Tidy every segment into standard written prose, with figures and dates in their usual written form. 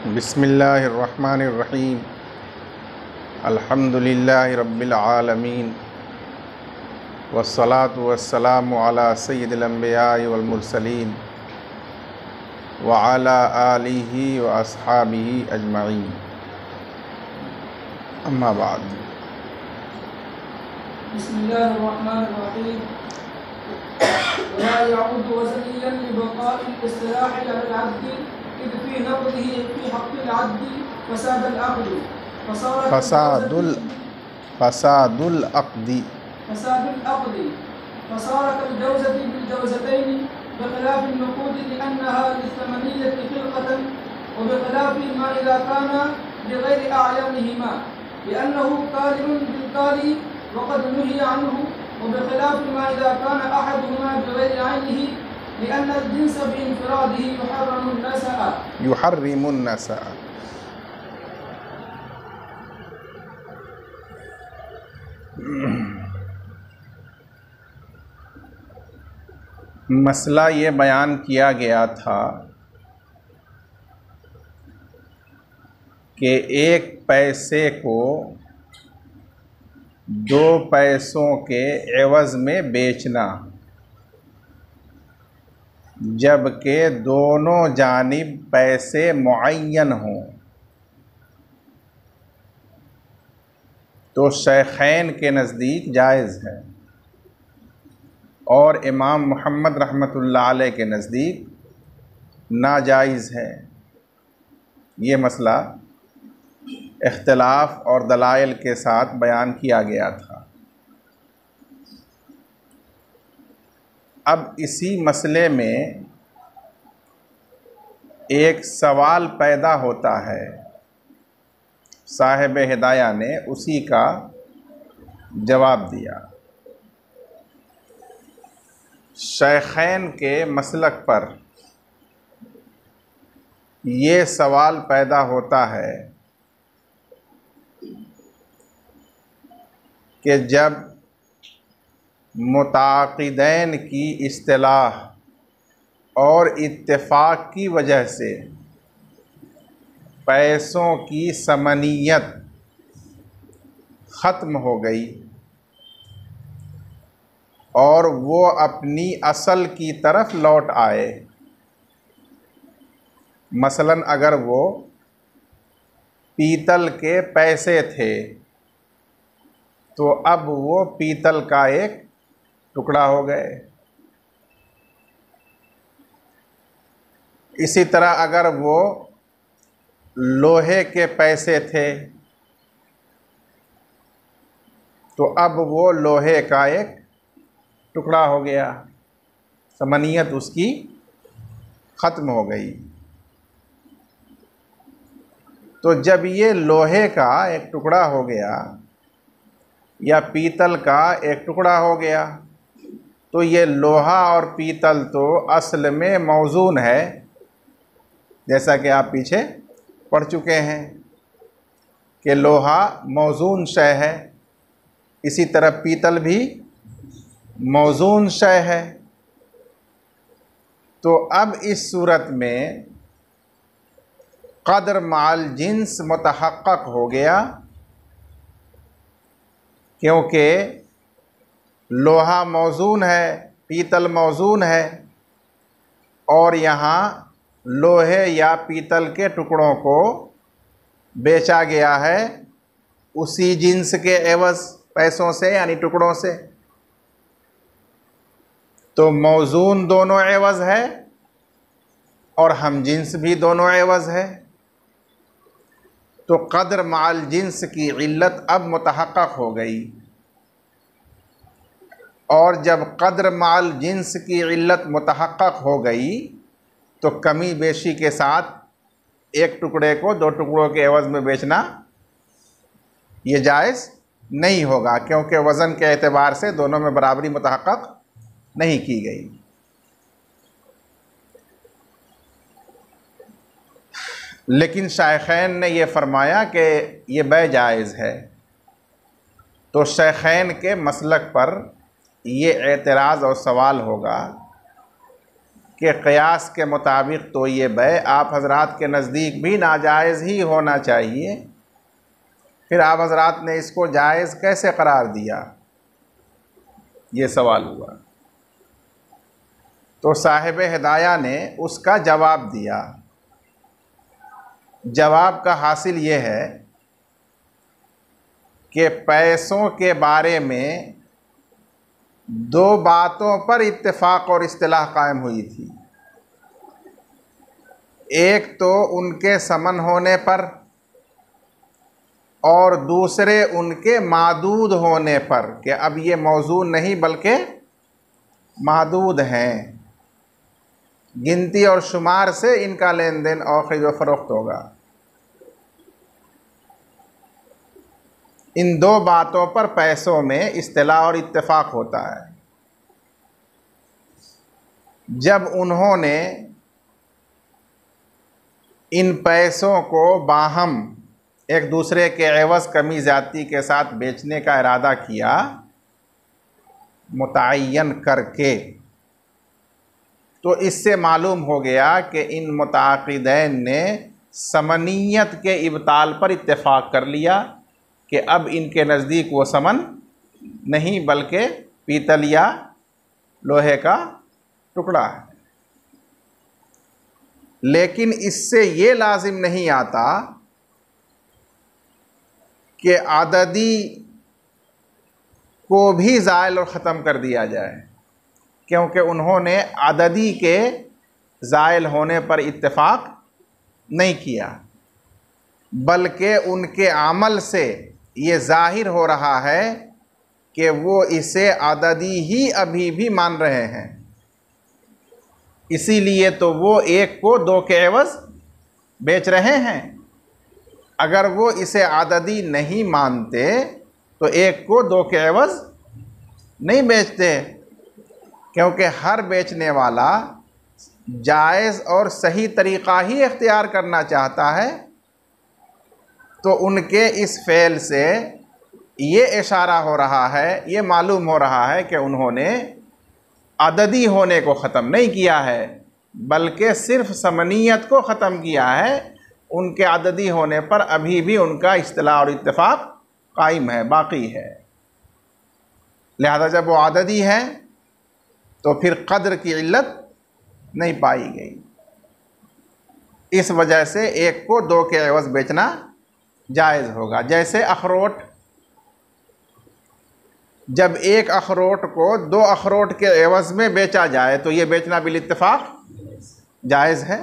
बिस्मिल्लाहिर्रहमानिर्रहीम। अल्हम्दुलिल्लाहि रब्बिल आलमीन वस्सलातु वस्सलामु अला सय्यिदिल अंबियाइ वल मुरसलीन व अला आलिहि व अस्हाबिहि अजमईन। अम्मा बाद। बिस्मिल्लाहिर्रहमानिर्रहीम। वला यअूदु वज़लियन लिबक़ाइल इस्तिलाहि अलल अब्दि इद फी नक़दिही फी हक़्क़िल अब्दि फसादुल अक़्दि फसारत अल जौज़ति बिल जौज़तैनि बिख़िलाफ़ अन नक़ूद लिअन्नहा लिथमनिय्यति ख़िलक़तन व बिख़िलाफ़ मा इज़ा काना बिग़ैरि अअयानिहिमा लिअन्नहु क़ालिबुन बिल क़ाली व क़द नुहिया अन्हु व बिख़िलाफ़ मा इज़ा काना अहदुहुमा बिग़ैरि ऐनिही लिअन्न अल जिन्स बिइन्फ़िरादिही युहर्रिमुन नसाअ। मसला ये बयान किया गया था कि एक पैसे को 2 पैसों के एवज़ में बेचना, जबकि दोनों जानिब पैसे मुअय्यन हों, तो शेखैन के नज़दीक जायज़ है और इमाम मुहम्मद रहमतुल्लाह अलैह के नज़दीक नाजायज़ है। ये मसला इख्तिलाफ़ और दलाइल के साथ बयान किया गया था। अब इसी मसले में एक सवाल पैदा होता है, साहिब हिदाया ने उसी का जवाब दिया। शेखैन के मसलक पर ये सवाल पैदा होता है कि जब मुताक़िदैन की इस्तिलाह और इत्तेफाक की वजह से पैसों की समनियत ख़त्म हो गई और वो अपनी असल की तरफ लौट आए, मसलन अगर वो पीतल के पैसे थे तो अब वो पीतल का एक टुकड़ा हो गए। इसी तरह अगर वो लोहे के पैसे थे तो अब वो लोहे का एक टुकड़ा हो गया, समनियत उसकी ख़त्म हो गई। तो जब ये लोहे का एक टुकड़ा हो गया या पीतल का एक टुकड़ा हो गया, तो ये लोहा और पीतल तो असल में मौजून है, जैसा कि आप पीछे पढ़ चुके हैं कि लोहा मौजून शय है, इसी तरह पीतल भी मौजून शय है। तो अब इस सूरत में क़द्र माल जिन्स मुतहक़्क़क़ हो गया, क्योंकि लोहा मौजून है, पीतल मौजून है और यहाँ लोहे या पीतल के टुकड़ों को बेचा गया है उसी जिन्स के एवज़ पैसों से, यानी टुकड़ों से। तो मौजून दोनों एवज़ है और हम जिन्स भी दोनों एवज़ है। तो क़द्र माल जिन्स की इल्लत अब मुतहक़्क़क़ हो गई, और जब क़द्र माल जिन्स की इल्लत मुतहक़्क़क़ हो गई तो कमी बेशी के साथ एक टुकड़े को 2 टुकड़ों के एवज़ में बेचना ये जायज़ नहीं होगा, क्योंकि वज़न के एतबार से दोनों में बराबरी मुतहक़्क़क़ नहीं की गई। लेकिन शेखैन ने यह फरमाया कि ये बै जायज़ है। तो शेखैन के मसलक पर ये एतराज़ और सवाल होगा के क़यास के मुताबिक तो ये बै आप हज़रात के नज़दीक भी नाजायज़ ही होना चाहिए, फिर आप हज़रात ने इसको जायज़ कैसे करार दिया, ये सवाल हुआ। तो साहिब हिदाया ने उसका जवाब दिया। जवाब का हासिल ये है कि पैसों के बारे में दो बातों पर इत्तेफाक और इस्तिलाह कायम हुई थी। एक तो उनके समन होने पर और दूसरे उनके मादूद होने पर, कि अब ये मौजून नहीं बल्कि मादूद हैं, गिनती और शुमार से इनका लेन देन और ख़रीद व फ़रोख्त होगा। इन दो बातों पर पैसों में इस्तिलाह और इत्तेफाक होता है। जब उन्होंने इन पैसों को बाहम एक दूसरे के एवज़ कमी ज़्यादती के साथ बेचने का इरादा किया मुतअय्यन करके, तो इससे मालूम हो गया कि इन मुताक़िदैन ने समनीयत के इब्ताल पर इत्तेफाक कर लिया कि अब इनके नज़दीक वो समन नहीं बल्कि पीतल या लोहे का टुकड़ा है। लेकिन इससे ये लाजिम नहीं आता कि आददी को भी ज़ायल और ख़त्म कर दिया जाए, क्योंकि उन्होंने आददी के ज़ायल होने पर इत्तेफाक नहीं किया, बल्कि उनके अमल से ये ज़ाहिर हो रहा है कि वो इसे आददी ही अभी भी मान रहे हैं। इसीलिए तो वो एक को दो के एवज़ बेच रहे हैं। अगर वो इसे आददी नहीं मानते तो एक को दो के एवज़ नहीं बेचते, क्योंकि हर बेचने वाला जायज़ और सही तरीक़ा ही इख्तियार करना चाहता है। तो उनके इस फ़ेल से ये इशारा हो रहा है, ये मालूम हो रहा है कि उन्होंने अददी होने को ख़त्म नहीं किया है, बल्कि सिर्फ़ समनीयत को ख़त्म किया है। उनके अददी होने पर अभी भी उनका इस्तिलाह और इत्तेफाक कायम है, बाक़ी है। लिहाजा जब वो अददी है तो फिर क़द्र की इल्लत नहीं पाई गई। इस वजह से एक को दो के एवज़ बेचना जायज़ होगा। जैसे अखरोट, जब एक अखरोट को दो अखरोट के एवज़ में बेचा जाए तो ये बेचना बिल इत्तिफाक जायज़ है,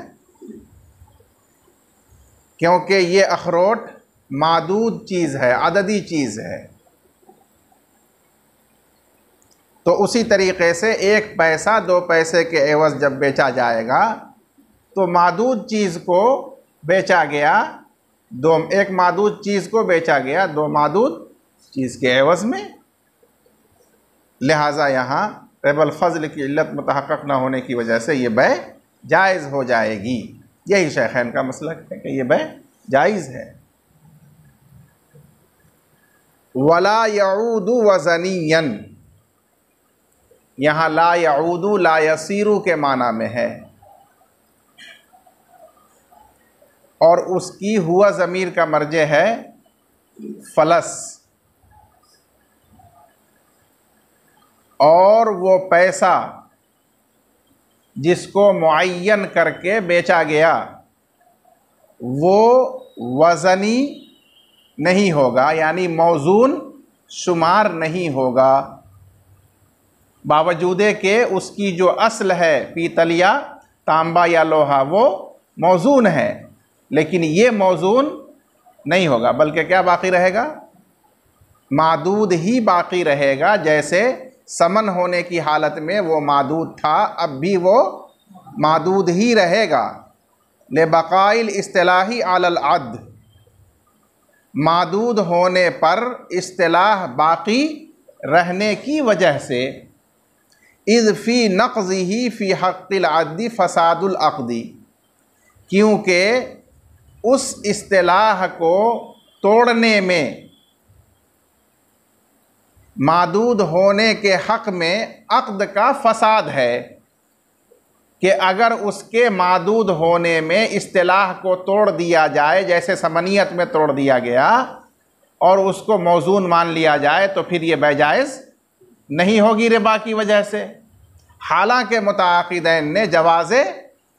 क्योंकि ये अखरोट मादूद चीज़ है, अददी चीज़ है। तो उसी तरीक़े से एक पैसा दो पैसे के एवज़ जब बेचा जाएगा तो मादूद चीज़ को बेचा गया एक मादूद चीज़ को बेचा गया दो मादूद चीज़ के एवज़ में। लिहाजा यहाँ रेबल फ़ज़ल की इल्लत मुतहक़्क़क़ न होने की वजह से ये बै जायज़ हो जाएगी। यही शेखैन का मसलक है कि ये बै जायज़ है। वला यऊदु वज़नियन, यहाँ ला यऊदु ला यसीरु के माना में है, और उसकी हुआ ज़मीर का मर्जे है फलस, और वो पैसा जिसको मुअय्यन करके बेचा गया वो वज़नी नहीं होगा, यानी मौजून शुमार नहीं होगा, बावजूदे के उसकी जो असल है पीतल या तांबा या लोहा वो मौजून है, लेकिन ये मौजून नहीं होगा, बल्कि क्या बाकी रहेगा, मादूद ही बाकी रहेगा। जैसे समन होने की हालत में वो मादूद था, अब भी वो मादूद ही रहेगा। ले बक़ाइल इस्तिलाही अलल अद, मादूद होने पर इस्तिलाह बाकी रहने की वजह से, इज़ फ़ी नक़ज़िही फ़ी हक़्क़िल अद्दी फ़सादुल अक़दी, क्योंकि उस इस्तिलाह को तोड़ने में मादूद होने के हक़ में अक़्द का फ़साद है। कि अगर उसके मादूद होने में इस्तिलाह को तोड़ दिया जाए, जैसे समनियत में तोड़ दिया गया, और उसको मौजून मान लिया जाए, तो फिर ये बै जायज़ नहीं होगी रिबा की वजह से। हालांकि मुताक़िदैन ने जवाज़े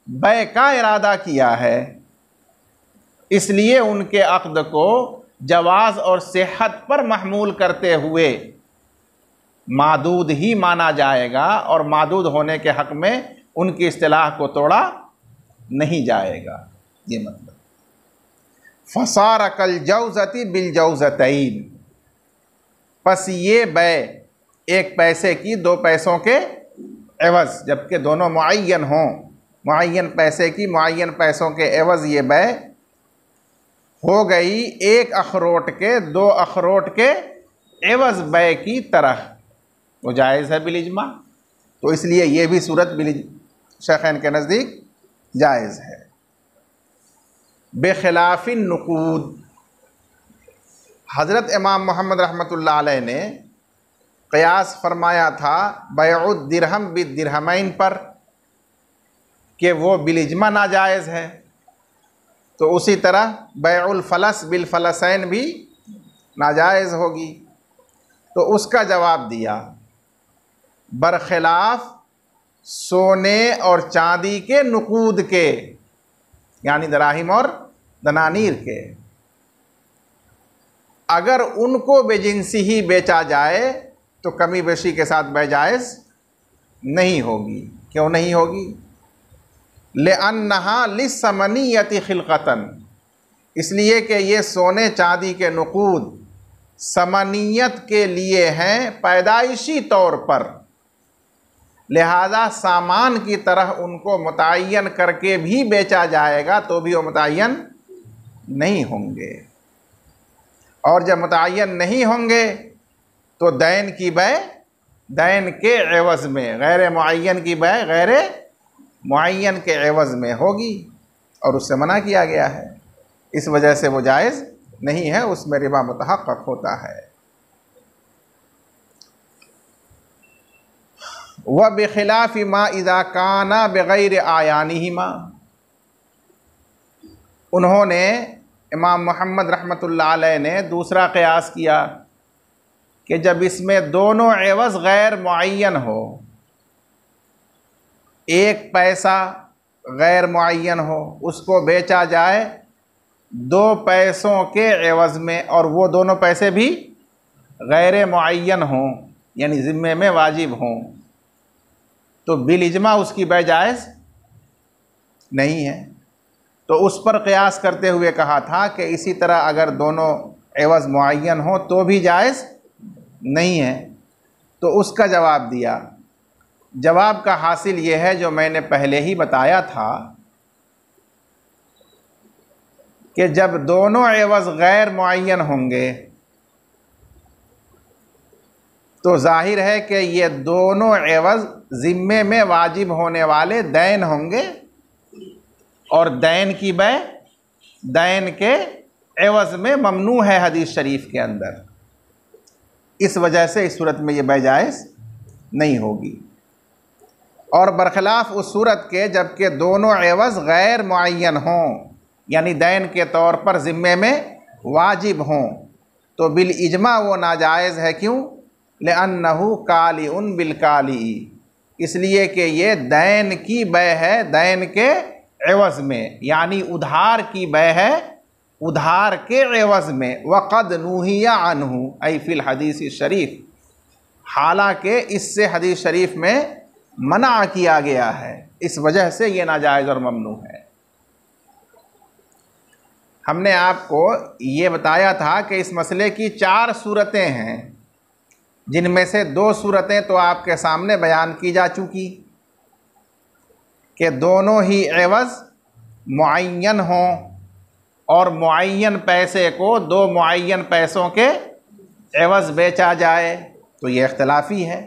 बै का इरादा किया है, इसलिए उनके अक़्द को जवाज़ और सेहत पर महमूल करते हुए मादूद ही माना जाएगा, और मादूद होने के हक़ में उनकी इस्तिलाह को तोड़ा नहीं जाएगा। ये मतलब फसार कल जौज़ती बिल जौज़तैन, बस ये बै एक पैसे की दो पैसों के एवज़, जबकि दोनों मुअय्यन हों, मुअय्यन पैसे की मुअय्यन पैसों के एवज़ ये बै हो गई एक अखरोट के दो अखरोट के एवज़ बै की तरह, वो जायज़ है बिल इज्मा। तो इसलिए ये भी सूरत बिल शेखैन के नज़दीक जायज़ है। बेखिलाफ़िन नुकूद, हज़रत इमाम मोहम्मद रहमतुल्लाह अलैह ने क़यास फरमाया था बैउद दिरहम बिद दिरहमैन पर, कि वो बिल इज्मा नाजायज़ है। तो उसी तरह बैउल फलस बिल फलसैन भी नाजायज़ होगी। तो उसका जवाब दिया बरखिलाफ़ सोने और चांदी के नुकूद के, यानी दराहिम और दनानीर के, अगर उनको बेजिंसी ही बेचा जाए तो कमी बेशी के साथ बै जायज़ नहीं होगी। क्यों नहीं होगी? लिअन्नहा लिस्समनियति खिलक़तन, इसलिए कि ये सोने चांदी के नुकूद समनियत के लिए हैं पैदाइशी तौर पर, लिहाजा सामान की तरह उनको मुतय्यन करके भी बेचा जाएगा तो भी वो मुतय्यन नहीं होंगे। और जब मुतय्यन नहीं होंगे तो दैन की बै दैन के एवज़ में, गैर मुअय्यन की बै गैर मुअय्यन के एवज़ में होगी, और उससे मना किया गया है। इस वजह से वो जायज़ नहीं है, उसमें रिबा मुतहक़्क़क़ होता है। व बिखिलाफ़ि मा इज़ा काना बग़ैर आयानिहिमा, उन्होंने इमाम मोहम्मद रहमतुल्लाह अलैह ने दूसरा क़यास किया कि जब इसमें दोनों एवज़ गैर मुअय्यन हो, एक पैसा गैर मुअय्यन हो, उसको बेचा जाए दो पैसों के एवज़ में, और वो दोनों पैसे भी गैर मुअय्यन हों, यानी ज़िम्मे में वाजिब हों, तो बिल इज्मा उसकी बै जायज़ नहीं है। तो उस पर क़यास करते हुए कहा था कि इसी तरह अगर दोनों एवज़ मुअय्यन हो तो भी जायज़ नहीं है। तो उसका जवाब दिया, जवाब का हासिल ये है जो मैंने पहले ही बताया था कि जब दोनों एवज़ गैर मुअय्यन होंगे तो जाहिर है कि ये दोनों एवज़ ज़िम्मे में वाजिब होने वाले दैन होंगे, और दैन की बै दैन के एवज़ में ममनू है हदीस शरीफ के अंदर। इस वजह से इस सूरत में ये बै जायज़ नहीं होगी। और बरखिलाफ़ उस सूरत के जबकि दोनों एवज़ गैर मुअय्यन हों, यानी दैन के तौर पर ज़िम्मे में वाजिब हों, तो बिल इज्मा वो नाजायज़ है। क्यों? लिअन्नहु कालिउन बिल काली, इसलिए कि ये दैन की बै है दैन के एवज़ में, यानी उधार की बै है उधार के एवज़ में। वक़द नूहिया अन्हु ऐ फिल हदीस शरीफ, हालांकि इससे हदीस शरीफ में मना किया गया है, इस वजह से ये नाजायज़ और ममनू है। हमने आपको ये बताया था कि इस मसले की 4 सूरतें हैं, जिनमें से 2 सूरतें तो आपके सामने बयान की जा चुकी कि दोनों ही एवज़ मुअय्यन हों और मुअय्यन पैसे को 2 मुअय्यन पैसों के एवज़ बेचा जाए, तो ये इख्तिलाफ़ी है।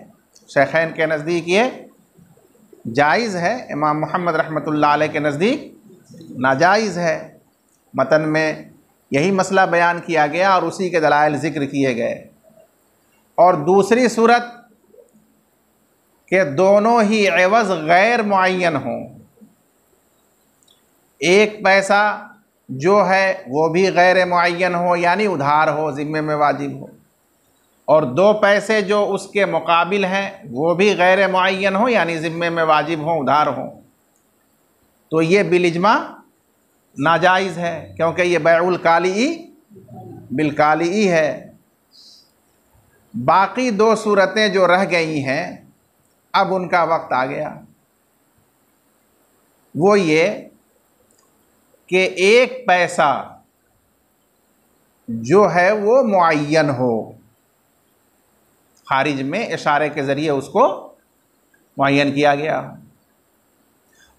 शेखैन के नज़दीक ये जायज़ है, इमाम मोहम्मद रहमतुल्लाह अलैह के नज़दीक नाजायज़ है। मतन में यही मसला बयान किया गया और उसी के दलाइल ज़िक्र किए गए। और दूसरी सूरत कि दोनों ही एवज़ गैर मुअय्यन हों। एक पैसा जो है वो भी गैर मुअय्यन हो, यानी उधार हो, ज़िम्मे में वाजिब हो, और दो पैसे जो उसके मुकाबिल हैं वो भी गैर मुअय्यन हो, यानी ज़िम्मे में वाजिब हो, उधार हो। तो ये बिलिज्मा नाजायज़ है, क्योंकि ये बैउल काली बिल काली है। बाकी दो सूरतें जो रह गई हैं अब उनका वक्त आ गया। वो ये कि एक पैसा जो है वो मुअय्यन हो, खारिज में इशारे के ज़रिए उसको मुअय्यन किया गया,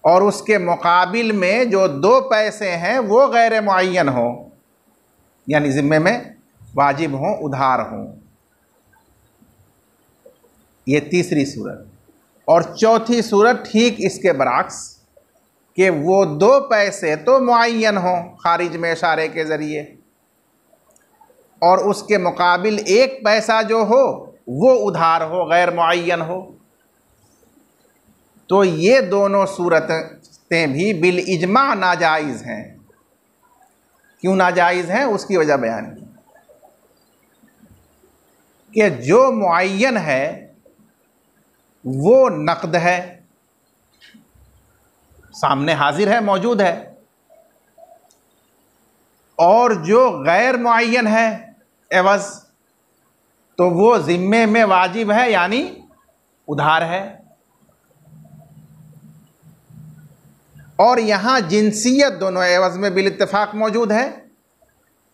और उसके मुकाबिल में जो दो पैसे हैं वो गैर मुअय्यन हो, यानी ज़िम्मे में वाजिब हों, उधार हों। ये तीसरी सूरत। और चौथी सूरत ठीक इसके बरअक्स कि वो दो पैसे तो मुअय्यन हों खारिज में इशारे के ज़रिए, और उसके मुकाबिल एक पैसा जो हो वो उधार हो, गैर मुअय्यन हो। तो ये दोनों सूरतें भी बिल इज्मा नाजायज़ हैं। क्यों नाजायज़ हैं उसकी वजह बयान की कि जो मुअय्यन है वो नक़द है, सामने हाजिर है, मौजूद है, और जो गैर मुअय्यन है एवज़ तो वो ज़िम्मे में वाजिब है, यानी उधार है। और यहाँ जिनसियत दोनों एवज़ में बिल इत्तिफ़ाक़ मौजूद है,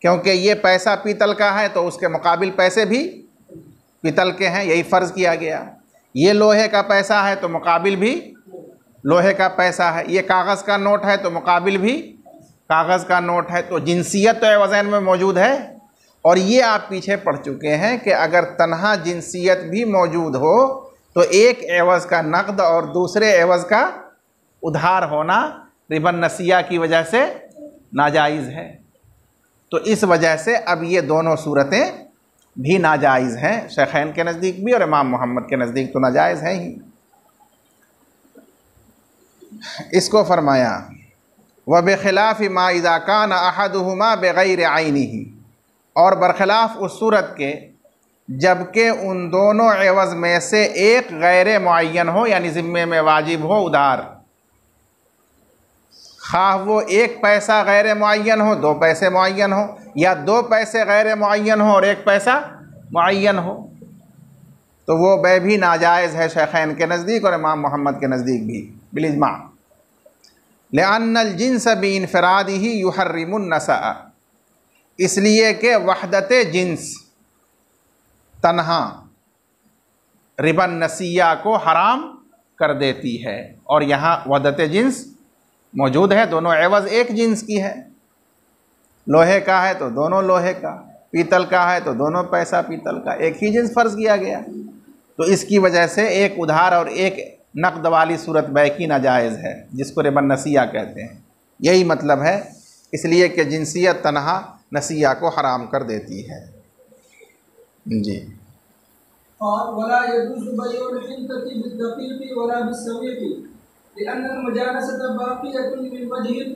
क्योंकि ये पैसा पीतल का है तो उसके मुकाबिल पैसे भी पीतल के हैं, यही फ़र्ज़ किया गया। ये लोहे का पैसा है तो मुकाबिल भी लोहे का पैसा है, ये कागज़ का नोट है तो मुकाबिल भी कागज़ का नोट है। तो जिनसियत तो एवज़ैन में मौजूद है। और ये आप पीछे पढ़ चुके हैं कि अगर तन्हा जिनसियत भी मौजूद हो तो एक एवज़ का नक़द और दूसरे एवज़ का उधार होना रिबन नसिया की वजह से नाजायज़ है। तो इस वजह से अब ये दोनों सूरतें भी नाजायज़ हैं, शेखैन के नज़दीक भी और इमाम मोहम्मद के नज़दीक तो नाजायज़ हैं ही। इसको फरमाया व बेखिलाफ़ मा इज़ा कान अहदुहुमा बग़ैर ऐनिही, और बरखिलाफ़ उस सूरत के जबकि उन दोनों एवज़ में से एक गैर मुअय्यन हो, यानी ज़िम्मे में वाजिब हो, उधार। खा वो एक पैसा गैर मुअय्यन हो, दो पैसे मुअय्यन हो, या दो पैसे गैर मुअय्यन हो और एक पैसा मुअय्यन हो, तो वो बै भी नाजायज़ है शेखैन के नज़दीक और इमाम मोहम्मद के नज़दीक भी बिलिज्मा। लिअन्नल जिन्स बिइन्फ़िरादिही युहर्रिमुन नसअ, इसलिए कि वहदत जिन्स तन्हा रिबन नसिया को हराम कर देती है। और यहाँ वहदत जिन्स मौजूद है, दोनों एवज़ एक जिन्स की है। लोहे का है तो दोनों लोहे का, पीतल का है तो दोनों पैसा पीतल का, एक ही जिन्स फ़र्ज़ किया गया। तो इसकी वजह से एक उधार और एक नक़द वाली सूरत बै की नाजायज़ है, जिसको रिबन नसिया कहते हैं। यही मतलब है, इसलिए कि जिनसियत तन्हा नसिया को हराम कर देती है। जी। और वला यजूज़ बयउल हिंतति बिद्दक़ीक़ि वला बिस्सवीक़ि लिअन्न अल-मुजानसत बाक़ियतुन मिन वजहिन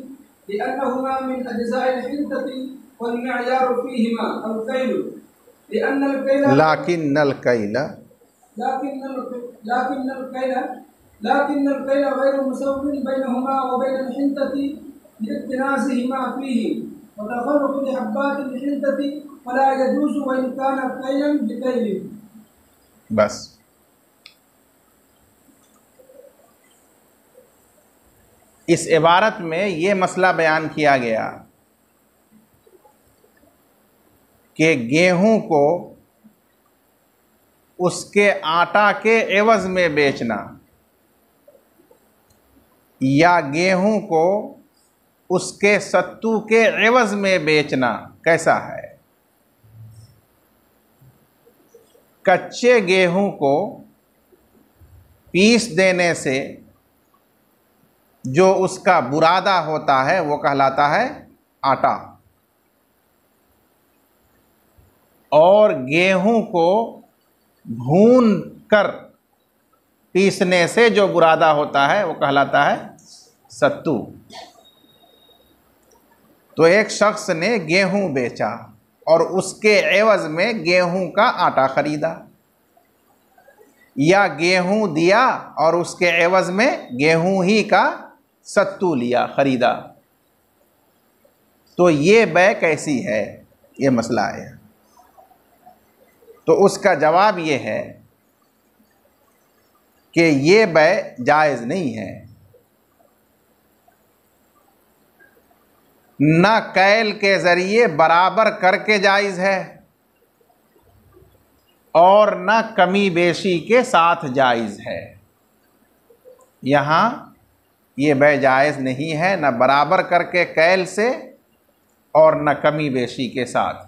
लिअन्नहुमा मिन अज्ज़ाइल हिंतति वल मिअयार फ़ीहिमा अल-कैल लिअन्न अल-कैल लाकिन्नल कैल गैर मुसव्विन बैनहुमा व बैन अल-हिंतति लिइत्तिनाज़िहिमा फ़ीहि व तफ़र्रुक़ हब्बात अल-हिंतति फला यजूज़ व इन कान कैलन बिकैलिन। बस इस इबारत में ये मसला बयान किया गया कि गेहूं को उसके आटा के एवज़ में बेचना या गेहूं को उसके सत्तू के एवज़ में बेचना कैसा है। कच्चे गेहूं को पीस देने से जो उसका बुरादा होता है वो कहलाता है आटा, और गेहूं को भून कर पीसने से जो बुरादा होता है वो कहलाता है सत्तू। तो एक शख्स ने गेहूं बेचा और उसके एवज में गेहूं का आटा खरीदा, या गेहूं दिया और उसके एवज में गेहूं ही का सत्तू लिया, खरीदा, तो ये बै कैसी है, ये मसला है। तो उसका जवाब ये है कि ये बै जायज़ नहीं है। न कैल के ज़रिए बराबर करके जायज़ है और न कमी बेशी के साथ जायज़ है। यहाँ ये बै जायज़ नहीं है, न बराबर करके कैल से और न कमी बेशी के साथ।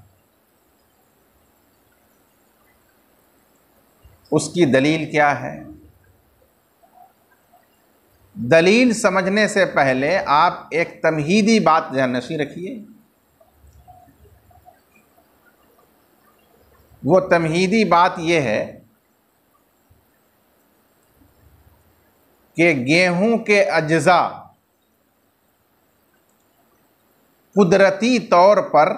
उसकी दलील क्या है? दलील समझने से पहले आप एक तमहीदी बात ज़हन-नशीं रखिए। वो तमहीदी बात यह है कि गेहूं के अज्जा कुदरती तौर पर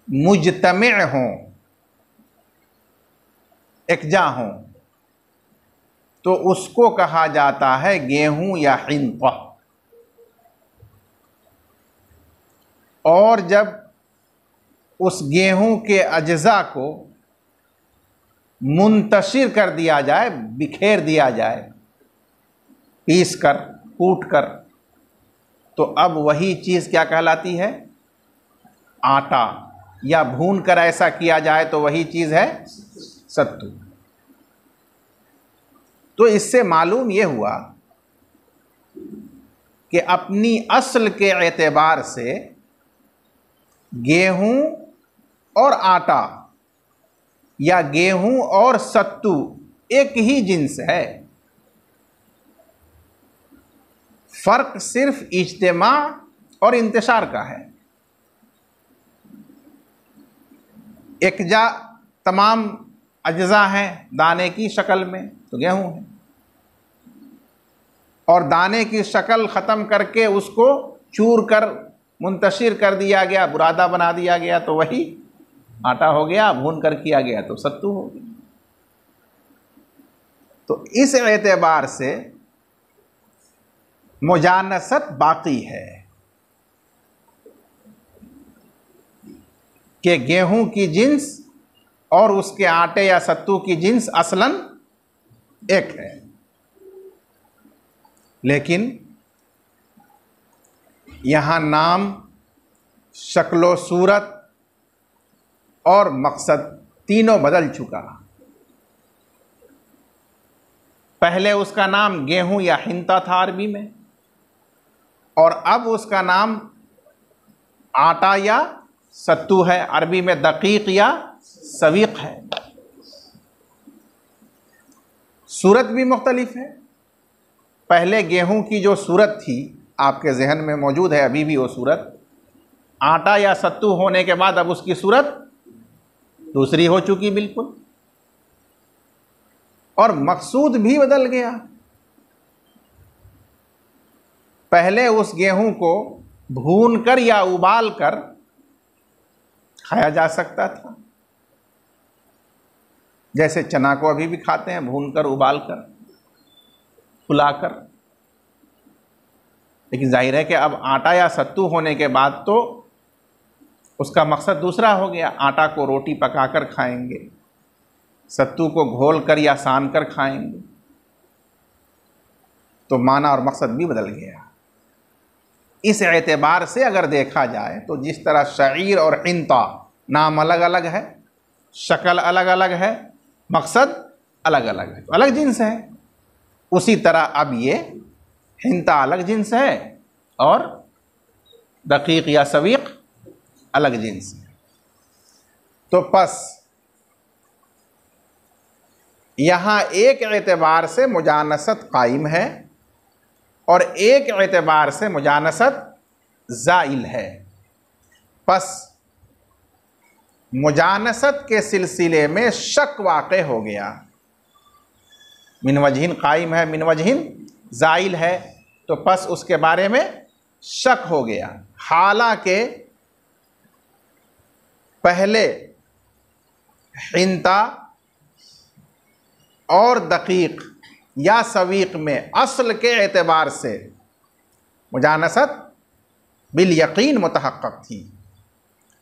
मुजतमे हों, एकजा हों, तो उसको कहा जाता है गेहूं या हिंता। और जब उस गेहूं के अज्जा को मुंतशिर कर दिया जाए, बिखेर दिया जाए, पीस कर, कूट कर, तो अब वही चीज़ क्या कहलाती है? आटा। या भून कर ऐसा किया जाए तो वही चीज़ है सत्तू। तो इससे मालूम यह हुआ कि अपनी असल के एतबार से गेहूं और आटा या गेहूं और सत्तू एक ही जिन्स है। फर्क सिर्फ इज्तिमा और इंतशार का है। एकजा तमाम अज्जा हैं दाने की शक्ल में, तो गेहूं है, और दाने की शक्ल ख़त्म करके उसको चूर कर मुंतशिर कर दिया गया, बुरादा बना दिया गया, तो वही आटा हो गया। भून कर किया गया तो सत्तू हो गया। तो इस एतबार से मुजानसत बाकी है कि गेहूं की जिन्स और उसके आटे या सत्तू की जिन्स असलन एक है। लेकिन यहाँ नाम, शक्लो सूरत और मकसद तीनों बदल चुका। पहले उसका नाम गेहूं या हिंता था अरबी में, और अब उसका नाम आटा या सत्तू है, अरबी में दकीक या सवीक है। सूरत भी मुख्तलिफ है। पहले गेहूं की जो सूरत थी आपके जहन में मौजूद है अभी भी वो सूरत, आटा या सत्तू होने के बाद अब उसकी सूरत दूसरी हो चुकी बिल्कुल, और मकसूद भी बदल गया। पहले उस गेहूं को भून कर या उबाल कर खाया जा सकता था, जैसे चना को अभी भी खाते हैं, भून कर, उबाल कर, फुलाकर। लेकिन जाहिर है कि अब आटा या सत्तू होने के बाद तो उसका मकसद दूसरा हो गया। आटा को रोटी पकाकर खाएंगे, सत्तू को घोल कर या सान कर खाएंगे, तो माना और मकसद भी बदल गया। इस एतबार से अगर देखा जाए तो जिस तरह शईर और हिंता नाम अलग अलग है, शक्ल अलग अलग है, मकसद अलग अलग है, तो अलग जिन्स है, उसी तरह अब ये हिंता अलग जिन्स है और दकीक या सवीक अलग जिन्स है। तो बस यहाँ एक एतबार से मुजानसत कायम है और एक एतबार से मुजानसत ज़ाइल है। बस मुजानसत के सिलसिले में शक वाक़े हो गया मिन वजहिन कायम है, मिन वजहिन ज़ाइल है, तो बस उसके बारे में शक हो गया। हालांकि पहले हिंता और दकीक या सवीक में असल के एतबार से मुजानसत बिल यकीन मुतहक्क़क़ थी,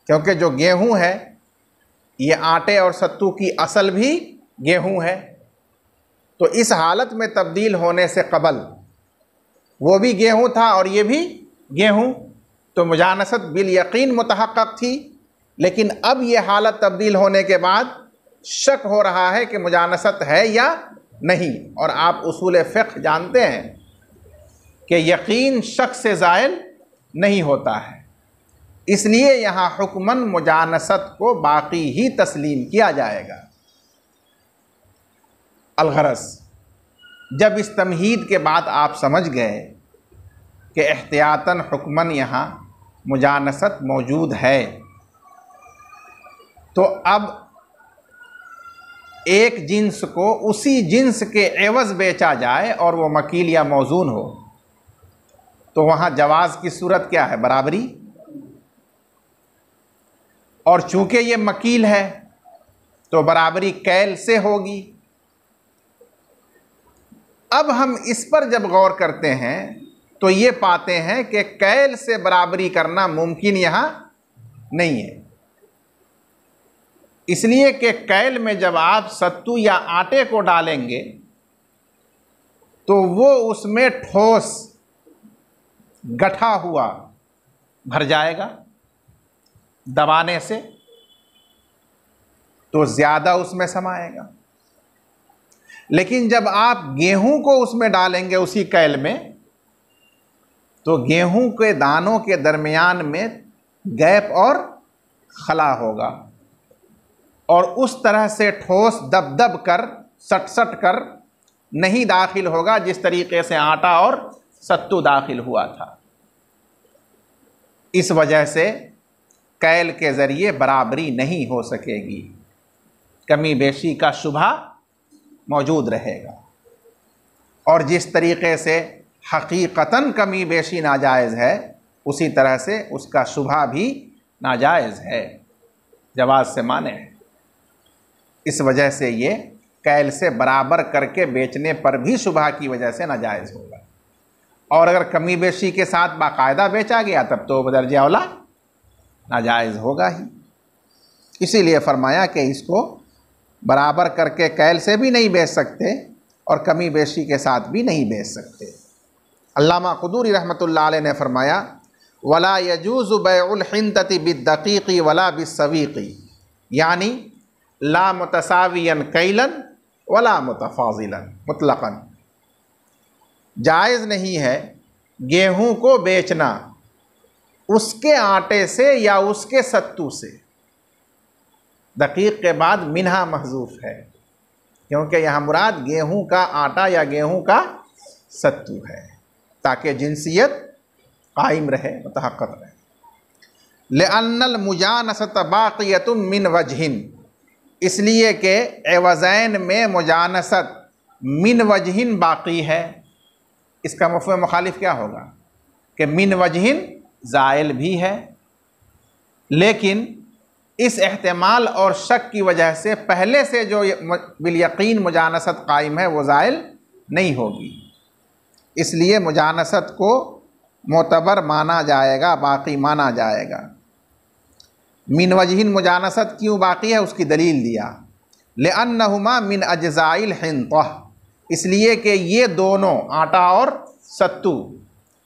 क्योंकि जो गेहूं है ये आटे और सत्तू की असल भी गेहूं है, तो इस हालत में तब्दील होने से कबल वो भी गेहूं था और ये भी गेहूं, तो मुजानसत बिल यकीन मुतहक्क़क़ थी। लेकिन अब ये हालत तब्दील होने के बाद शक हो रहा है कि मुजानसत है या नहीं। और आप उसूल फ़िक़्ह जानते हैं कि यकीन शक से ज़ायल नहीं होता है, इसलिए यहाँ हुक्मन मुजानसत को बाकी ही तस्लीम किया जाएगा। अलगरस, जब इस तमहीद के बाद आप समझ गए कि एहतियातन हुक्मन यहाँ मुजानसत मौजूद है, तो अब एक जिन्स को उसी जिन्स के एवज़ बेचा जाए और वो मकील या मौजून हो, तो वहाँ जवाज़ की सूरत क्या है? बराबरी। और चूँकि ये मकील है तो बराबरी कैल से होगी। अब हम इस पर जब गौर करते हैं तो ये पाते हैं कि कैल से बराबरी करना मुमकिन यहाँ नहीं है, इसलिए कि कैल में जब आप सत्तू या आटे को डालेंगे तो वो उसमें ठोस गठा हुआ भर जाएगा दबाने से, तो ज़्यादा उसमें समाएगा। लेकिन जब आप गेहूं को उसमें डालेंगे उसी कैल में, तो गेहूं के दानों के दरमियान में गैप और खला होगा और उस तरह से ठोस दब दब कर सट सट कर नहीं दाखिल होगा जिस तरीके से आटा और सत्तू दाखिल हुआ था। इस वजह से कैल के ज़रिए बराबरी नहीं हो सकेगी, कमी बेशी का शुबहा मौजूद रहेगा। और जिस तरीके से हकीकतन कमी बेशी नाजायज़ है, उसी तरह से उसका शुबहा भी नाजायज़ है, जवाज़ से माने है। इस वजह से ये कैल से बराबर करके बेचने पर भी शुबहा की वजह से नाजायज़ होगा। और अगर कमी बेशी के साथ बाकायदा बेचा गया तब तो बदरजा औला नाजायज़ होगा ही। इसीलिए फरमाया कि इसको बराबर करके कैल से भी नहीं बेच सकते और कमी बेशी के साथ भी नहीं बेच सकते। अल्लामा क़ुदूरी रहमतुल्लाह अलैह ने फरमाया, वला यजूज़ु बैउल हिंतति बिद्दक़ीक़ी वला बिस्सवीक़ी, यानी ला मुतसावियन कैलन वला मुतफाज़िलन मुतलक़न, जायज़ नहीं है गेहूं को बेचना उसके आटे से या उसके सत्तू से। दकीक के बाद मिन्हा महजूफ है, क्योंकि यहाँ मुराद गेहूं का आटा या गेहूं का सत्तू है, ताकि जिनसियत कायम रहे, मुतहक्कक रहे। लिअन्नल मुजानसत बाक़ियतुम मिन वजहिन, इसलिए कि एवज़ैन में मुजानसत मिन वजहिन बाक़ी है। इसका मफ़हूम मुखालिफ क्या होगा कि मिन वजहिन ज़ाइल भी है, लेकिन इस एहतिमाल और शक की वजह से पहले से जो बिल यकीन मुजानसत कायम है वो ज़ाइल नहीं होगी, इसलिए मुजानसत को मोतबर माना जाएगा, बाक़ी माना जाएगा। मिन वजहिन मुजानसत क्यों बाक़ी है उसकी दलील दिया, लिअन्नहुमा मिन अज्ज़ाइल हिंतह, इसलिए कि ये दोनों आटा और सत्तू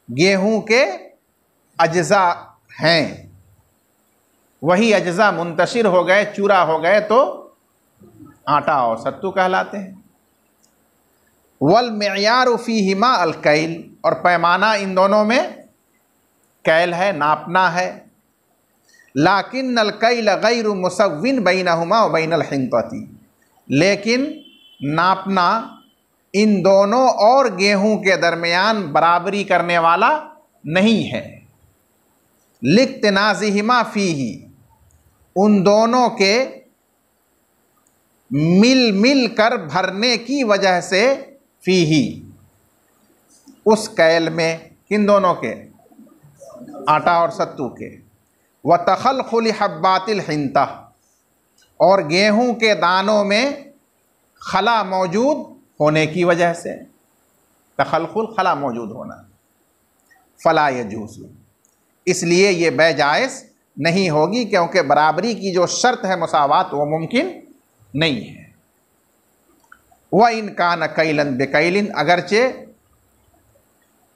गेहूं के अज्ज़ा हैं। वही अज्ज़ा मुंतशिर हो गए, चूरा हो गए तो आटा और सत्तू कहलाते हैं। वल मियार फ़ीहिमा अल कैल, और पैमाना इन दोनों में कैल है, नापना है। लाकिन अल कैल गैरु मुसव्विन बैनहुमा व बैनल हिंतती, लेकिन नापना इन दोनों और गेहूं के दरमियान बराबरी करने वाला नहीं है। लिक्तनाज़िहिमा फ़ीही, उन दोनों के मिल मिल कर भरने की वजह से फीही, उस कैल में, किन दोनों के, आटा और सत्तू के, व तखलखुल हब्बातिल हिंता, और गेहूं के दानों में खला मौजूद होने की वजह से, तखलखुल खला मौजूद होना, फला यजूज़, इसलिए ये बै जायज़ नहीं होगी, क्योंकि बराबरी की जो शर्त है मुसावात वो मुमकिन नहीं है। व इनकान कैलन बेकैलिन, अगरचे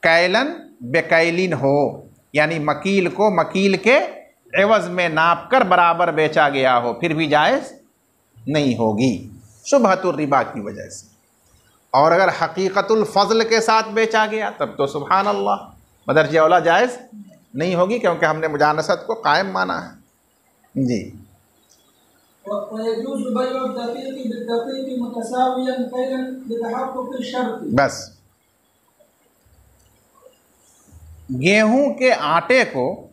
कैलन बेकैलिन हो, यानी मकील को मकील के एवज़ में नाप कर बराबर बेचा गया हो, फिर भी जायज़ नहीं होगी शुबहतुर रिबा की वजह से। और अगर हकीकतुल फ़ज़ल के साथ बेचा गया तब तो सुभान अल्लाह बदरजे औला जायज़ नहीं होगी, क्योंकि हमने मुजानसत को कायम माना है। जी, बस गेहूं के आटे को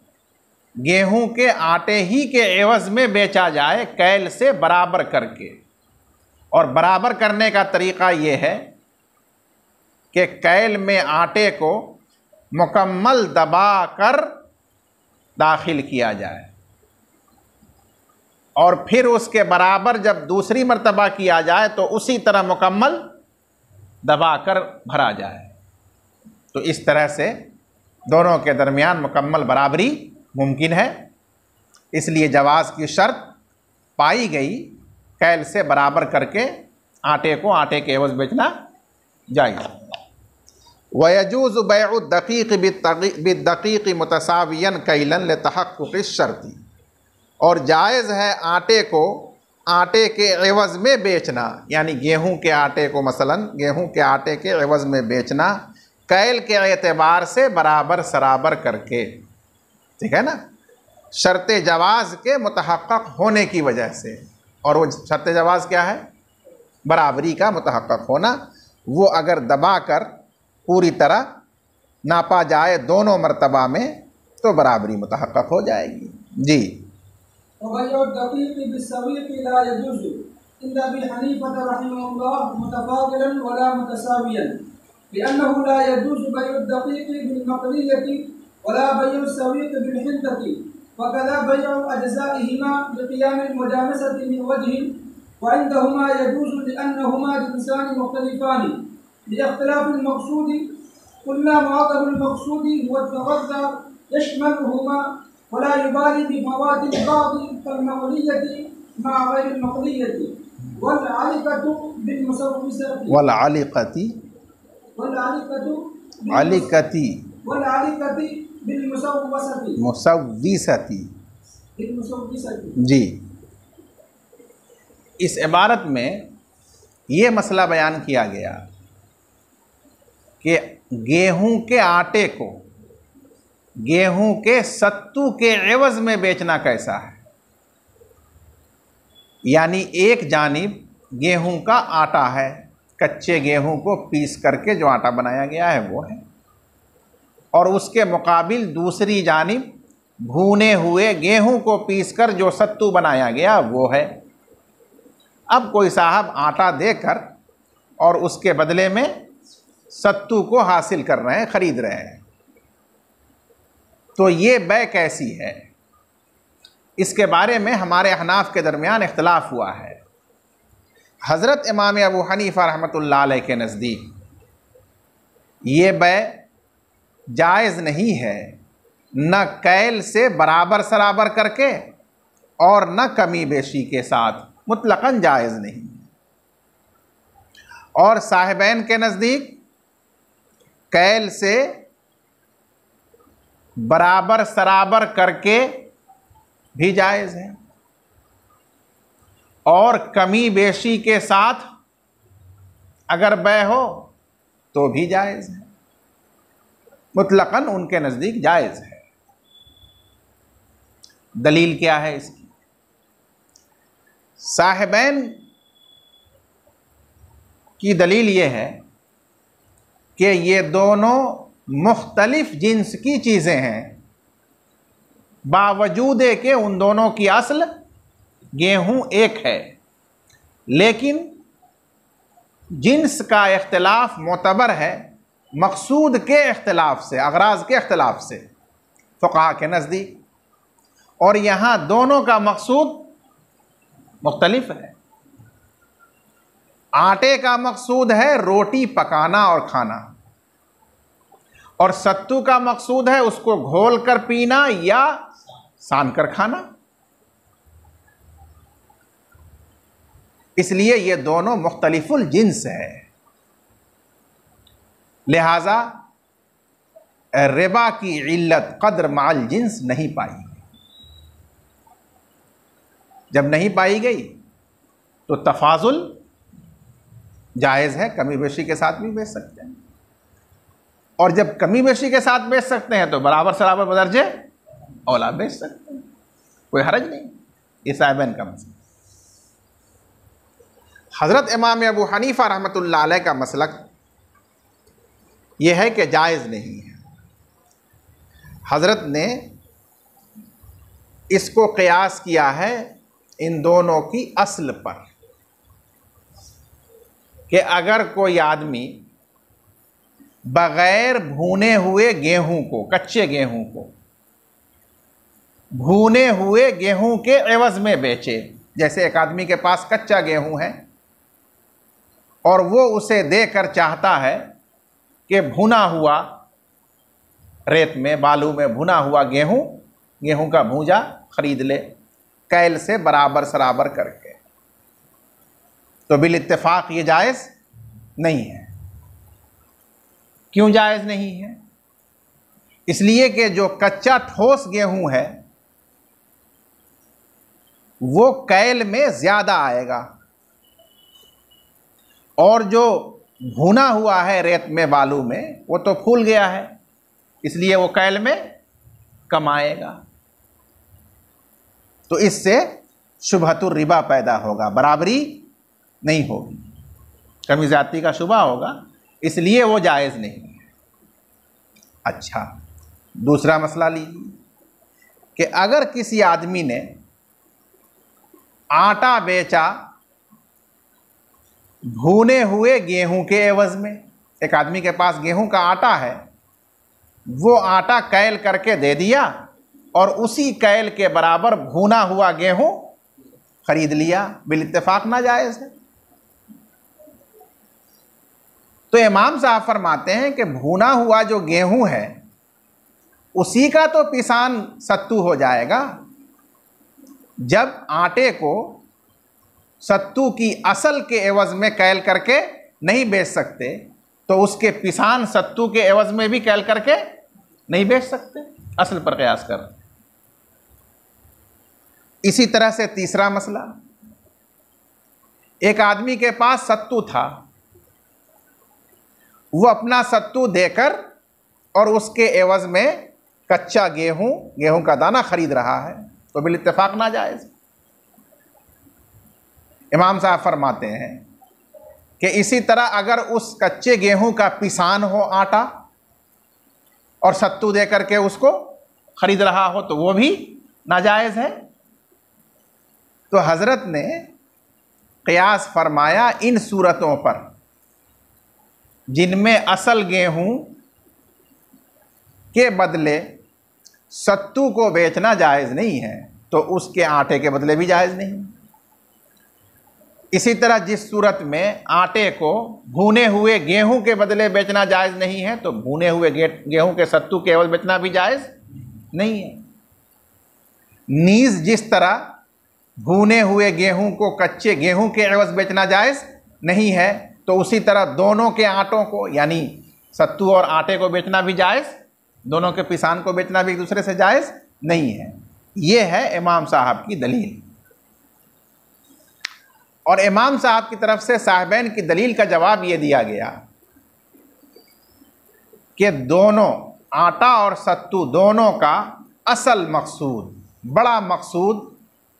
गेहूं के आटे ही के एवज़ में बेचा जाए कैल से बराबर करके, और बराबर करने का तरीक़ा ये है कि कैल में आटे को मुकम्मल दबा कर दाखिल किया जाए, और फिर उसके बराबर जब दूसरी मर्तबा किया जाए तो उसी तरह मुकम्मल दबा कर भरा जाए। तो इस तरह से दोनों के दरमियान मुकम्मल बराबरी मुमकिन है, इसलिए जवाज़ की शर्त पाई गई, कैल से बराबर करके आटे को आटे के एवज़ बेचना जायज़। वयजूज़ बैउ दक़ीक़ बिद्दक़ीक़ मुतसावियन कैलन लितहक़्क़ुक़ शर्ती, और जायज़ है आटे को आटे के एवज़ में बेचना, यानी गेहूं के आटे को मसलन गेहूं के आटे के एवज़ में बेचना कैल के एतबार से बराबर सराबर करके, ठीक है ना, शर्त जवाज़ के मुतहक़्क़क़ होने की वजह से। और वो शर्त जवाज़ क्या है? बराबरी का मुतहक़्क़क़ होना। वो अगर दबा कर पूरी तरह नापा जाए दोनों मर्तबा में तो बराबरी मुतहक़्क़क़ हो जाएगी। जी, वइंदहुमा यजूज़ु लिअन्नहुमा जिन्सान मुख्तलिफान लिइख्तिलाफ अल-मक़सूद कुल्ला मुआक़ब अल-मक़सूद हुवा तग़ज़्ज़ा यशमलुहुमा वला युबाली बिफ़वाति बाद कल-मक़लियति मा ग़ैर अल-मक़लियति वल-आलिक़तु बिल-मुसव्विसति वल-आलिक़ति बिल-मुसव्वसति जी। इस इबारत में ये मसला बयान किया गया कि गेहूं के आटे को गेहूं के सत्तू के एवज़ में बेचना कैसा है। यानी एक जानिब गेहूं का आटा है, कच्चे गेहूं को पीस करके जो आटा बनाया गया है वो है, और उसके मुकाबिल दूसरी जानिब भुने हुए गेहूं को पीस कर जो सत्तू बनाया गया वो है। अब कोई साहब आटा देकर और उसके बदले में सत्तू को हासिल कर रहे हैं, ख़रीद रहे हैं, तो ये बै कैसी है? इसके बारे में हमारे अहनाफ के दरमियान इख्तिलाफ हुआ है। हज़रत इमाम अबू हनीफ़ा रहमतुल्लाह अलैह के नज़दीक ये बै जायज़ नहीं है, न कैल से बराबर सराबर करके और न कमी बेशी के साथ, मुतलक़न जायज़ नहीं। और साहिबैन के नज़दीक कैल से बराबर सराबर करके भी जायज़ है, और कमी बेशी के साथ अगर बै हो तो भी जायज़ है। मुतलक़न उनके नज़दीक जायज़ है। दलील क्या है इसकी? साहिबैन की दलील ये है कि ये दोनों मुख्तलिफ जिन्स की चीज़ें हैं, बावजूद के उन दोनों की असल गेहूं एक है, लेकिन जिन्स का इख्तिलाफ मोतबर है मकसूद के इख्तिलाफ से, अगराज के इख्तिलाफ से फ़ुक़हा के नज़दीक, और यहाँ दोनों का मकसूद मुख्तलिफ है। आटे का मकसूद है रोटी पकाना और खाना, और सत्तू का मकसूद है उसको घोल कर पीना या सान कर खाना। इसलिए ये दोनों मुख्तलिफुल जिन्स है, लिहाजा रिबा की इल्लत कद्र माल जिन्स नहीं पाई। जब नहीं पाई गई तो तफाजुल जायज़ है, कमी बेशी के साथ भी बेच सकते हैं, और जब कमी बेशी के साथ बेच सकते हैं तो बराबर सराबर बदर्जे औला बेच सकते हैं, कोई हरज नहीं। ये साहिबैन का मसला। हज़रत इमाम अबू हनीफ़ा रहमतुल्लाह अलैह का मसलक यह है कि जायज़ नहीं है। हज़रत ने इसको क़ियास किया है इन दोनों की अस्ल पर कि अगर कोई आदमी बग़ैर भुने हुए गेहूं को, कच्चे गेहूं को भुने हुए गेहूं के एवज़ में बेचे, जैसे एक आदमी के पास कच्चा गेहूं है और वो उसे देकर चाहता है कि भुना हुआ, रेत में बालू में भुना हुआ गेहूं का भूजा खरीद ले कैल से बराबर सराबर करके, तो बिल इत्तेफाक ये जायज़ नहीं है। क्यों जायज़ नहीं है? इसलिए कि जो कच्चा ठोस गेहूं है वो कैल में ज़्यादा आएगा, और जो भुना हुआ है रेत में बालू में वो तो फूल गया है, इसलिए वो कैल में कम आएगा। तो इससे शुबहतुर रिबा पैदा होगा, बराबरी नहीं होगी, कमी ज़्यादती का शुबा होगा, इसलिए वो जायज़ नहीं है। अच्छा, दूसरा मसला लीजिए कि अगर किसी आदमी ने आटा बेचा भुने हुए गेहूं के एवज़ में, एक आदमी के पास गेहूं का आटा है, वो आटा कैल करके दे दिया और उसी कैल के बराबर भुना हुआ गेहूं खरीद लिया, बिल इत्तेफाक नाजायज़ है। तो इमाम साहब फरमाते हैं कि भुना हुआ जो गेहूं है उसी का तो पिसान सत्तू हो जाएगा। जब आटे को सत्तू की असल के एवज़ में कैल करके नहीं बेच सकते तो उसके पिसान सत्तू के एवज़ में भी कैल करके नहीं बेच सकते, असल पर क़यास कर। इसी तरह से तीसरा मसला, एक आदमी के पास सत्तू था, वो अपना सत्तू देकर और उसके एवज़ में कच्चा गेहूं का दाना खरीद रहा है, तो बिल इत्तेफाक नाजायज़। इमाम साहब फरमाते हैं कि इसी तरह अगर उस कच्चे गेहूं का पिसान हो आटा और सत्तू दे करके उसको खरीद रहा हो तो वो भी नाजायज़ है। तो हज़रत ने क़ियास फरमाया इन सूरतों पर जिनमें असल गेहूं के बदले सत्तू को बेचना जायज़ नहीं है, तो उसके आटे के बदले भी जायज़ नहीं। इसी तरह जिस सूरत में आटे को भुने हुए गेहूं के बदले बेचना जायज़ नहीं है, तो भुने हुए गेहूं के सत्तू के एवज़ बेचना भी जायज़ नहीं है। नीज़ जिस तरह भुने हुए गेहूं को कच्चे गेहूं के एवज़ बेचना जायज़ नहीं है, तो उसी तरह दोनों के आटों को यानी सत्तू और आटे को बेचना भी जायज़, दोनों के पिसान को बेचना भी एक दूसरे से जायज़ नहीं है। ये है इमाम साहब की दलील। और इमाम साहब की तरफ से साहिबैन की दलील का जवाब ये दिया गया कि दोनों आटा और सत्तू दोनों का असल मकसूद, बड़ा मकसूद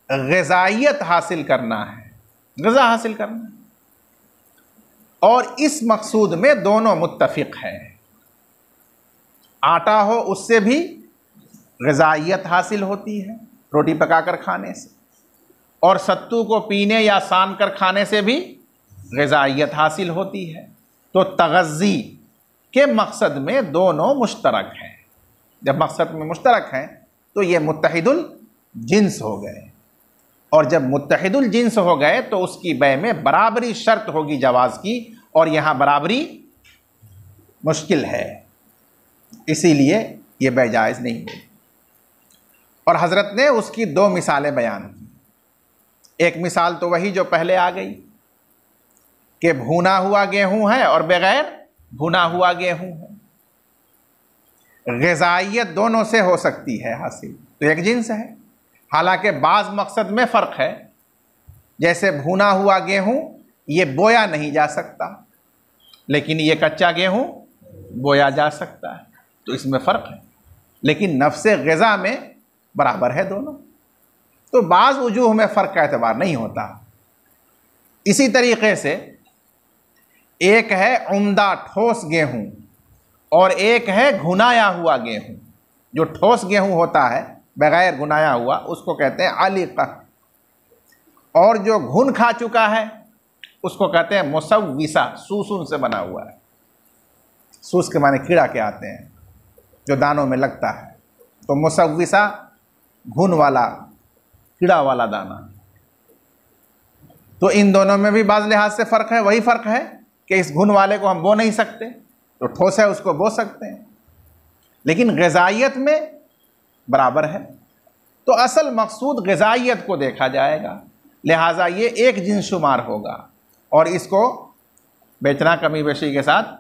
ग़िज़ाइयत हासिल करना है, ग़िज़ा हासिल करना, और इस मकसूद में दोनों मुत्तफ़िक़ हैं। आटा हो उससे भी ग़िज़ाइयत हासिल होती है रोटी पकाकर खाने से, और सत्तू को पीने या सान कर खाने से भी ग़िज़ाइयत हासिल होती है। तो तग़ज़्ज़ी के मकसद में दोनों मुश्तरक हैं। जब मकसद में मुश्तरक हैं तो ये मुत्तहिदुल जिन्स हो गए, और जब मुत्तहिदुल जिन्स हो गए तो उसकी बै में बराबरी शर्त होगी जवाज़ की, और यहाँ बराबरी मुश्किल है, इसीलिए ये बै जायज़ नहीं हुई। और हज़रत ने उसकी दो मिसालें बयान की। एक मिसाल तो वही जो पहले आ गई कि भुना हुआ गेहूं है और बग़ैर भुना हुआ गेहूं है। ग़िज़ाइयत दोनों से हो सकती है हासिल, तो एक जिन्स है। हालांकि बाज़ मकसद में फ़र्क है, जैसे भुना हुआ गेहूं ये बोया नहीं जा सकता, लेकिन ये कच्चा गेहूं बोया जा सकता है, तो इसमें फ़र्क है। लेकिन नफ्से ग़िज़ा में बराबर है दोनों, तो बाज़ वजूह में फ़र्क का एतबार नहीं होता। इसी तरीक़े से एक है उम्दा ठोस गेहूं और एक है घुनाया हुआ गेहूं। जो ठोस गेहूं होता है बग़ैर घुनाया हुआ उसको कहते हैं आलिक़ा, और जो घुन खा चुका है उसको कहते हैं मुसव्विसा, सूसून से बना हुआ है। सूस के माने कीड़ा के आते हैं जो दानों में लगता है, तो मुसव्विसा घुन वाला कीड़ा वाला दाना। तो इन दोनों में भी बाज़ लिहाज से फ़र्क है। वही फ़र्क है कि इस घुन वाले को हम बो नहीं सकते, तो ठोस है उसको बो सकते हैं, लेकिन ग़िज़ाइयत में बराबर है। तो असल मकसूद ग़िज़ाइयत को देखा जाएगा, लिहाजा ये एक जिन्स शुमार होगा और इसको बेचना कमी बेशी के साथ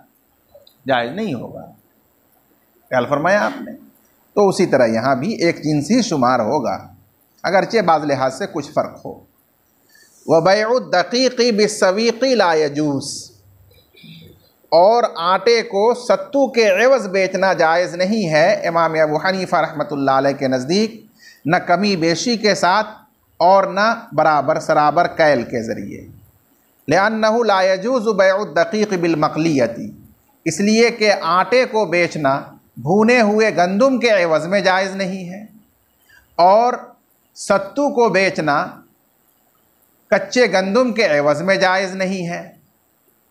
जायज़ नहीं होगा। ख्याल फरमाया आपने। तो उसी तरह यहाँ भी एक जिन्स ही शुमार होगा, अगरचे बाज़ लिहाज से कुछ फ़र्क हो। व बैउ दक़ीक़ी बिस्सवीक़ी ला यजूज़, और आटे को सत्तू के एवज़ बेचना जायज़ नहीं है इमाम अबू हनीफ़ा रहमतुल्लाह अलैह के नज़दीक, न कमी बेशी के साथ और न बराबर सराबर कैल के ज़रिए। लिअन्नहु ला यजूज़ु बैउ दक़ीक़ बिलमक़लियती, इसलिए कि आटे को बेचना भुने हुए गंदुम के एवज़ में जायज़ नहीं है, और सत्तू को बेचना कच्चे गंदुम के एवज़ में जायज़ नहीं है।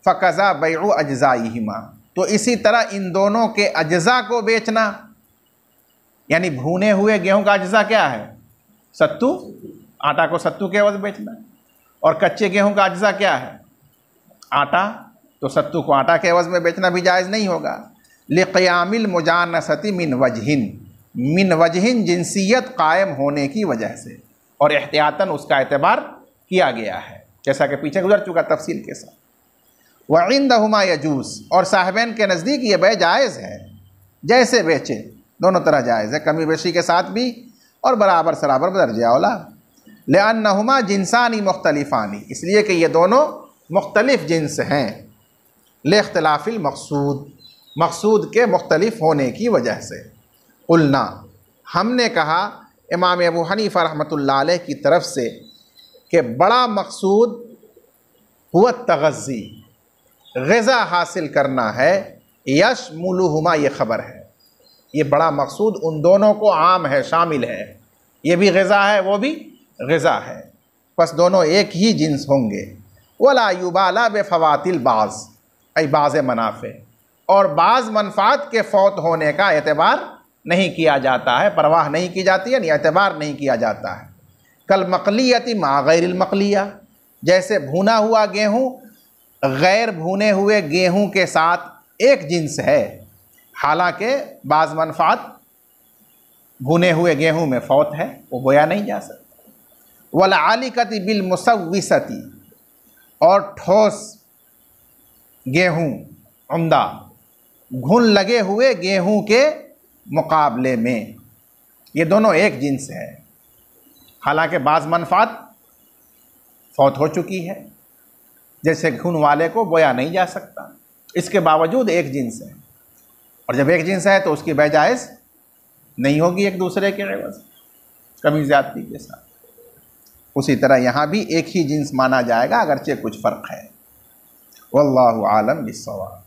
फ़क़ज़ा बैउ अज्ज़ाइहिमा, तो इसी तरह इन दोनों के अज्ज़ा को बेचना, यानी भुने हुए गेहूं का अज्ज़ा क्या है? सत्तू। आटा को सत्तू के एवज़ बेचना, और कच्चे गेहूं का अज्ज़ा क्या है? आटा। तो सत्तू को आटा के एवज़ में बेचना भी जायज़ नहीं होगा। लिक़ियामिल मुजानसती मिन वजहिन, जिनसियत कायम होने की वजह से, और एहतियातन उसका एतबार किया गया है, जैसा कि पीछे गुजर चुका तफसील के साथ। व इंदहुमा यजूज़, और साहिबैन के नज़दीक ये बै जायज़ है, जैसे बेचे दोनों तरह जायज़ है, कमी बेशी के साथ भी और बराबर सराबर दर्जे औला। लिअन्नहुमा जिन्सानी मुख्तलिफ़ानी, इसलिए कि ये दोनों मुख्तलिफ़ जिन्स हैं। लिख्तिलाफ़िल मक़सूद, मक़सूद के मुख्तलिफ़ होने की वजह से। क़ुलना, हमने कहा इमाम अबू हनीफ़ा रहमतुल्लाह अलैह की तरफ से कि बड़ा मक़सूद हुआ तग़ज़्ज़ी, ग़िज़ा हासिल करना है। यशमुलुहुमा, ये ख़बर है, ये बड़ा मक़सूद उन दोनों को आम है, शामिल है। ये भी ग़िज़ा है, वो भी ग़िज़ा है, बस दोनों एक ही जिन्स होंगे। वला युबाला बेफ़वातिल बाज़, ऐ बाज़ मनाफ़े, और बाज़ मनफ़ात के फ़ौत होने का एतबार नहीं किया जाता है, परवाह नहीं की जाती है, एतबार नहीं किया जाता है। कल मक़लियती मा गैरिल मक़लिया, जैसे भुना हुआ गेहूँ गैर भुने हुए गेहूँ के साथ एक जिन्स है, हालांकि बाज़ मनफ़ात भुने हुए गेहूँ में फ़ौत है, वो बोया नहीं जा सकता। वल आलिकती बिल मुसव्विसती, और ठोस गेहूँ उम्दा घुन लगे हुए गेहूँ के मुकाबले में, ये दोनों एक जिन्स है, हालांकि बाज़ मनफ़ात फ़ौत हो चुकी है, जैसे घुन वाले को बोया नहीं जा सकता, इसके बावजूद एक जिन्स है, और जब एक जिन्स है तो उसकी बै जायज़ नहीं होगी एक दूसरे के एवज़ कमी ज़्यादती के साथ। उसी तरह यहाँ भी एक ही जिन्स माना जाएगा, अगरचे कुछ फ़र्क है। वल्लाहु आलम बिस्सवाब।